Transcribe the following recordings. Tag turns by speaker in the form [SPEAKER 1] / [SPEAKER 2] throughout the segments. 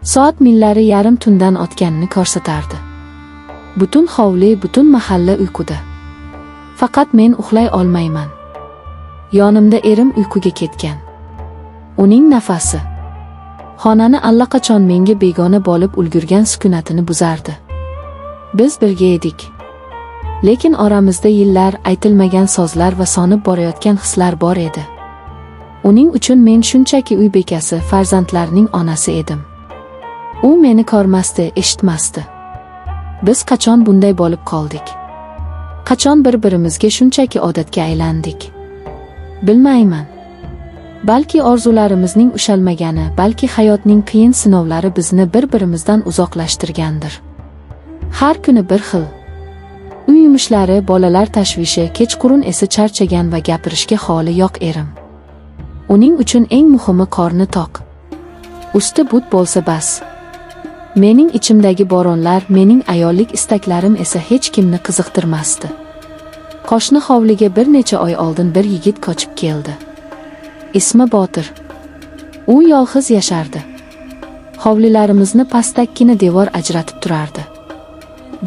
[SPEAKER 1] Soat millari yarim tundan o'tganini ko'rsatardi. Butun hovli, butun mahalla uyquda. Faqat men uxlay olmayman. Yonimda erim uyquga ketgan. Uning nafasi xonani allaqachon menga begona bo'lib ulgurgan sukunatini buzardi. Biz birga edik. Lekin oramizda yillar, aytilmagan sozlar va sonib borayotgan hislar bor edi. Uning uchun men shunchaki uy bekasi, farzandlarning onasi edim. U meni ko'rmasdi, eshitmasdi. Biz qachon bunday bo'lib qoldik? Qachon bir-birimizga shunchaki odatga aylandik? Bilmayman. Balki orzularimizning ushalmagani, balki hayotning qiyin sinovlari bizni bir-birimizdan uzoqlashtirgandir. Har kuni bir xil. Uy yumushlari, bolalar tashvishi, kechqurun esa charchagan va gapirishga holi yo'q erim. Uning uchun eng muhimi qorni toq. Usti but bo'lsa bas. Mening ichimdagi bo'ronlar, mening ayollik istaklarim esa hech kimni qiziqtirmasdi. Qo'shni hovliga bir necha oy oldin bir yigit qochib keldi. Ismi Botir. U yolg'iz yashardi. Hovlilarimizni pastakkina devor ajratib turardi.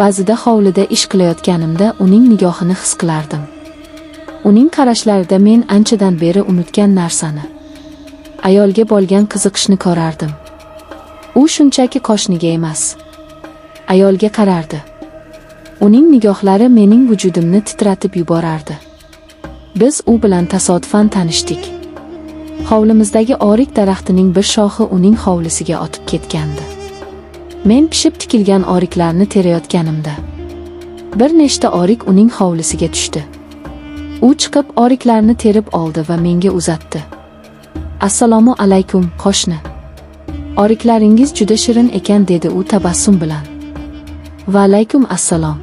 [SPEAKER 1] Ba'zida hovlida ish qilayotganimda uning nigohini his qilardim. Uning qarashlarida men anchadan beri unutgan narsani, ayolga bo'lgan qiziqishni ko'rardim. U shunchaki qo'shniga emas, ayolga qarardi. Uning nigohlari mening vujudimni titratib yuborardi. Biz u bilan tasodifan tanishdik. Hovlimizdagi orik daraxtining bir shoxi uning hovlisiga otib ketgandi. Men pishib tikilgan oriklarni terayotganimda bir nechta orik uning hovlisiga tushdi. U chiqib oriklarni terib oldi va menga uzatdi. Assalomu alaykum, qo'shni. Oriklaringiz juda shirin ekan, dedi u tabassum bilan. Va alaykum assalom.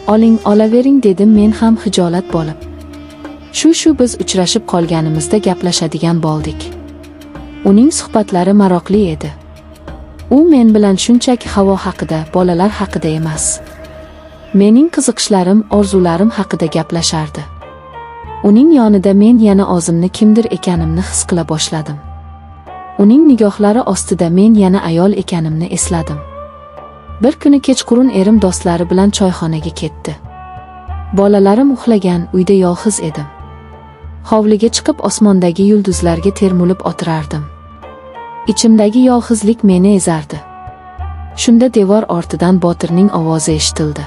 [SPEAKER 1] Oling, olavering, dedim men ham hijolat bo'lib. Shu biz uchrashib qolganimizda gaplashadigan bo'ldik. Uning suhbatlari maroqli edi. U men bilan shunchaki havo haqida, bolalar haqida emas, mening qiziqishlarim, orzularim haqida gaplashardi. Uning yonida men yana o'zimni kimdir ekanimni his qila boshladim. Uning nigohlari ostida men yana ayol ekanimni esladim. Bir kuni kechqurun erim do'stlari bilan choyxonaga ketdi. Bolalarim uxlagan, uyda yolg'iz edim. Hovliga chiqib osmondagi yulduzlarga termulib o'tirardim. Ichimdagi yolg'izlik meni ezardi. Shunda devor ortidan Botirning ovozi eshitildi.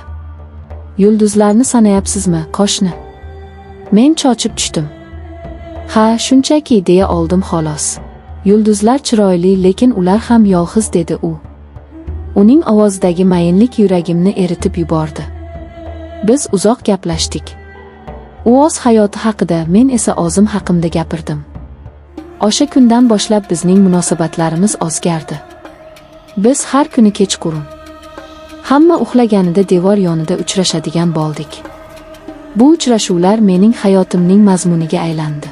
[SPEAKER 1] Yulduzlarni sanayapsizmi, qo'shni? Men cho'chib tushdim. Ha, shunchaki deya oldim xolos. Yulduzlar chiroyli, lekin ular ham yolg'iz, dedi u. Uning ovozidagi mayinlik yuragimni eritib yubordi. Biz uzoq gaplashdik. U o'z hayoti haqida, men esa o'zim haqimda gapirdim. O'sha kundan boshlab bizning munosabatlarimiz o'zgardi. Biz har kuni kechqurun, hamma uxlaganida devor yonida uchrashadigan bo'ldik. Bu uchrashuvlar mening hayotimning mazmuniga aylandi.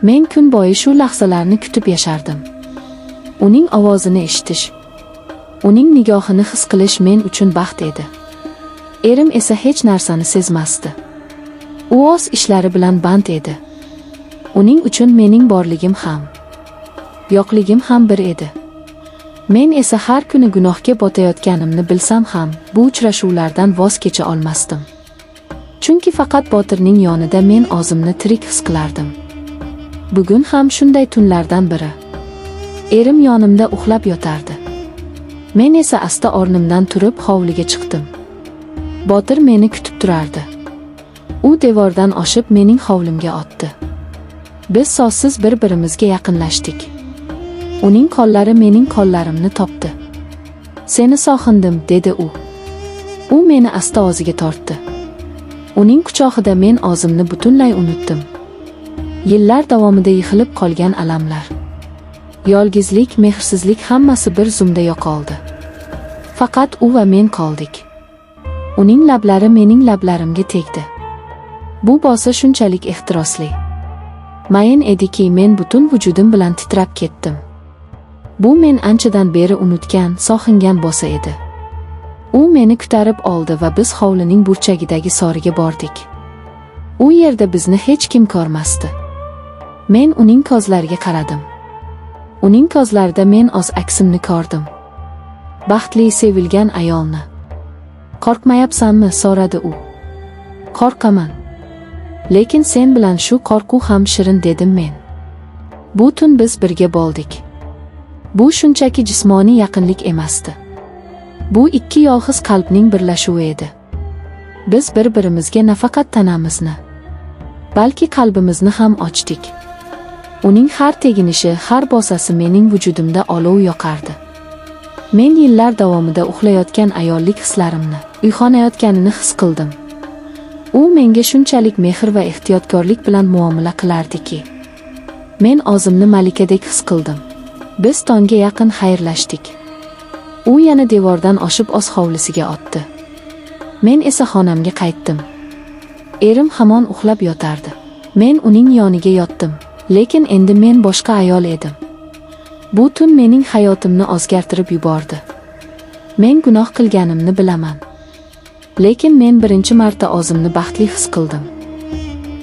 [SPEAKER 1] Men kun bo'yi shu lahzalarni kutib yashardim. Uning ovozini eshitish, uning nigohini his qilish men uchun baxt edi. Erim esa hech narsani sezmasdi. U o'z ishlari bilan band edi. Uning uchun mening borligim ham, yo'qligim ham bir edi. Men esa har kuni gunohga botayotganimni bilsam ham, bu uchrashuvlardan voz kecha olmasdim. Chunki faqat Botirning yonida men o'zimni tirik his qilardim. Bugun ham shunday tunlardan biri. Erim yonimda uxlab yotardi. Men esa asta o'rnimdan turib hovliga chiqdim. Botir meni kutib turardi. U devordan oshib mening hovlimga o'tdi. Biz so'zsiz bir-birimizga yaqinlashdik. Uning qo'llari mening qo'llarimni topdi. Seni sog'indim, dedi u. U meni asta o'ziga tortdi. Uning quchog'ida men o'zimni butunlay unutdim. Yillar davomida yig'ilib qolgan alamlar, yolg'izlik, mehrsizlik hammasi bir zumda yo'qoldi. Faqat u va men qoldik. Uning lablari mening lablarimga tegdi. Bu bo'sa shunchalik ehtirosli, mayin ediki, men butun vujudim bilan titrab ketdim. Bu men anchadan beri unutgan, sog'ingan bo'lsa edi. U meni ko'tarib oldi va biz hovlining burchagidagi soriga bordik. U yerda bizni hech kim ko'rmasdi. Men uning ko'zlariga qaradim. Uning ko'zlarida men o'z aksimni ko'rdim. Baxtli sevilgan ayolni. Qo'rqmayapsanmi? so'radi u. Qo'rqaman. Lekin sen bilan shu qo'rquv ham shirin, dedim men. Bu tun biz birga bo'ldik. Bu shunchaki jismoniy yaqinlik emasdi. Bu ikki yolg'iz qalbning birlashuvi edi. Biz bir-birimizga nafaqat tanamizni, balki qalbimizni ham ochdik. Uning har teginishi, har bosasi mening vujudimda olov yoqardi. Men yillar davomida uxlayotgan ayollik hislarimni, uyg'onayotganini his qildim. U menga shunchalik mehr va ehtiyotkorlik bilan muomala qilardiki, men o'zimni malikadek his qildim. Biz tongga yaqin xayrlashdik. U yana devordan oshib o'z hovlisiga o'tdi. Men esa xonamga qaytdim. Erim hamon uxlab yotardi. Men uning yoniga yotdim, lekin endi men boshqa ayol edim. Bu tun mening hayotimni o'zgartirib yubordi. Men gunoh qilganimni bilaman. Lekin men birinchi marta o'zimni baxtli his qildim.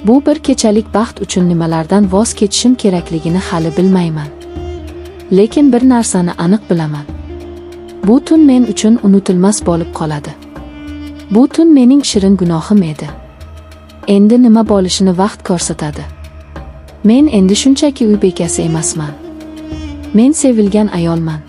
[SPEAKER 1] Bu bir kechalik baxt uchun nimalardan voz kechishim kerakligini hali bilmayman. Lekin bir narsani aniq bilaman. Bu tun men uchun unutilmas bo'lib qoladi. Bu tun mening shirin gunohim edi. Endi nima bo'lishini vaqt ko'rsatadi. Men endi shunchaki uy bekasi emasman. Men sevilgan ayolman.